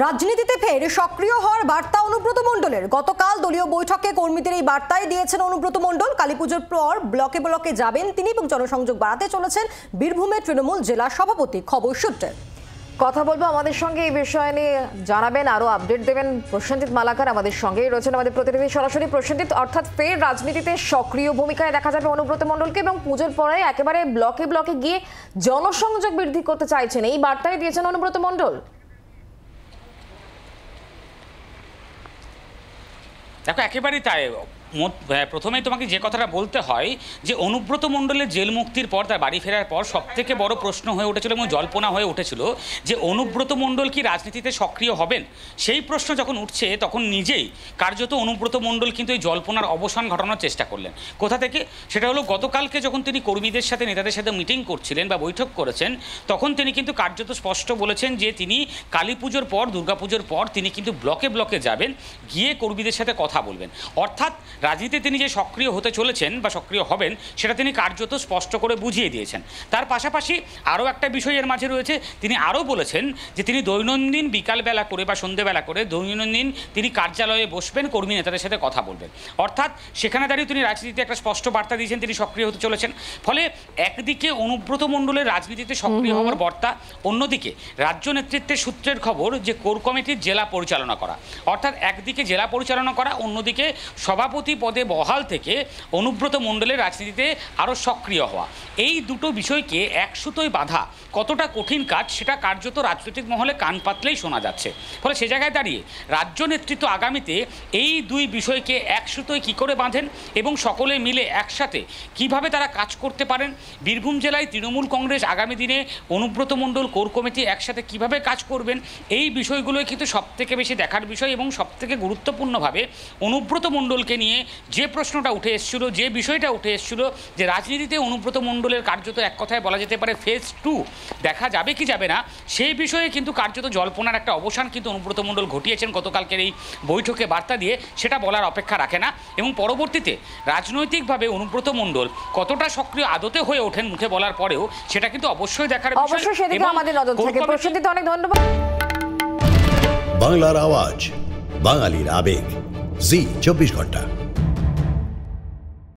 রাজনীতিতে ফের সক্রিয় হওয়ার বার্তা অনুব্রত মণ্ডলের। গতকাল দলীয় বৈঠকে কর্মীদের এই বার্তাই দিয়েছেন অনুব্রত মণ্ডল। কালীপুজোর পর ব্লকে ব্লকে যাবেন তিনি এবং জনসংযোগ বাড়াতে চলেছেন বীরভূমের তৃণমূল জেলা সভাপতি। খবর সূত্রে কথা বলবো আমাদের সঙ্গে এই বিষয় নিয়ে জানাবেন, আরো আপডেট দেবেন প্রসেনজিৎ মালাকার আমাদের সঙ্গেই রয়েছেন আমাদের প্রতিনিধি সরাসরি। প্রসেনজিৎ, অর্থাৎ ফের রাজনীতিতে সক্রিয় ভূমিকায় দেখা যাবে অনুব্রত মণ্ডলকে এবং পুজোর পরে একেবারে ব্লকে ব্লকে গিয়ে জনসংযোগ বৃদ্ধি করতে চাইছেন, এই বার্তাই দিয়েছেন অনুব্রত মণ্ডল। দেখো, একেবারেই তাই। প্রথমেই তোমাকে যে কথাটা বলতে হয় যে অনুব্রত মণ্ডলের জেল মুক্তির পর, তার বাড়ি ফেরার পর সবথেকে বড় প্রশ্ন হয়ে উঠেছিল এবং জল্পনা হয়ে উঠেছিল যে অনুব্রত মণ্ডল কি রাজনীতিতে সক্রিয় হবেন। সেই প্রশ্ন যখন উঠছে তখন নিজেই কার্যত অনুব্রত মণ্ডল কিন্তু এই জল্পনার অবসান ঘটানোর চেষ্টা করলেন। কোথা থেকে? সেটা হলো গতকালকে যখন তিনি কর্মীদের সাথে, নেতাদের সাথে মিটিং করছিলেন বা বৈঠক করেছেন, তখন তিনি কিন্তু কার্যত স্পষ্ট বলেছেন যে তিনি কালী পুজোর পর, দুর্গাপুজোর পর তিনি কিন্তু ব্লকে ব্লকে যাবেন, গিয়ে কর্মীদের সাথে কথা বলবেন। অর্থাৎ রাজনীতিতে তিনি যে সক্রিয় হতে চলেছেন বা সক্রিয় হবেন সেটা তিনি কার্যত স্পষ্ট করে বুঝিয়ে দিয়েছেন। তার পাশাপাশি আরও একটা বিষয় এর মাঝে রয়েছে, তিনি আরও বলেছেন যে তিনি দৈনন্দিন বিকালবেলা করে বা সন্ধ্যেবেলা করে দৈনন্দিন তিনি কার্যালয়ে বসবেন, কর্মী নেতাদের সাথে কথা বলবেন। অর্থাৎ সেখানে দাঁড়িয়ে তিনি রাজনীতিতে একটা স্পষ্ট বার্তা দিয়েছেন, তিনি সক্রিয় হতে চলেছেন। ফলে একদিকে অনুব্রত মণ্ডলের রাজনীতিতে সক্রিয় হওয়ার বার্তা, অন্যদিকে রাজ্য নেতৃত্বের সূত্রের খবর যে কোর কমিটির জেলা পরিচালনা করা। অর্থাৎ একদিকে জেলা পরিচালনা করা, অন্যদিকে সভাপতি পদে বহাল থেকে অনুব্রত মণ্ডলের রাজনীতিতে আরও সক্রিয় হওয়া। এই দুটো বিষয়কে একসুতোয় বাঁধা কতটা কঠিন কাজ সেটা কার্যত রাজনৈতিক মহলে কান পাতলেই শোনা যাচ্ছে। ফলে সে জায়গায় দাঁড়িয়ে রাজ্য নেতৃত্ব আগামীতে এই দুই বিষয়কে একসুতোয় কী করে বাঁধেন এবং সকলে মিলে একসাথে কিভাবে তারা কাজ করতে পারেন। বীরভূম জেলায় তৃণমূল কংগ্রেস আগামী দিনে অনুব্রত মণ্ডল, কোর কমিটি একসাথে কিভাবে কাজ করবেন, এই বিষয়গুলোই কিন্তু সবথেকে বেশি দেখার বিষয়। এবং সবথেকে গুরুত্বপূর্ণভাবে অনুব্রত মণ্ডলকে নিয়ে যে প্রশ্নটা উঠে এসেছিল, যে বিষয়টা উঠে এসেছিল যে রাজনীতিতে অনুব্রত মণ্ডলের কার্যত এক কথায় বলা যেতে পারে ফেজ 2 দেখা যাবে কি যাবে না, সেই বিষয়ে কিন্তু কার্যত জল্পনার একটা অবসান কিন্তু অনুব্রত মণ্ডল ঘটিয়েছেন গতকালকের এই বৈঠকে বার্তা দিয়ে। সেটা বলার অপেক্ষা রাখে না এবং পরবর্তীতে রাজনৈতিকভাবে অনুব্রত মণ্ডল কতটা সক্রিয় আদতে হয়ে ওঠেন মুখে বলার পরেও সেটা কিন্তু অবশ্যই দেখার বিষয়। অবশ্যই সেদিকে আমাদের নজর থাকে। প্রসেনজিৎ, অনেক ধন্যবাদ। বাংলার আওয়াজ, বাঙালির আবেগ, জি 24 ঘন্টা।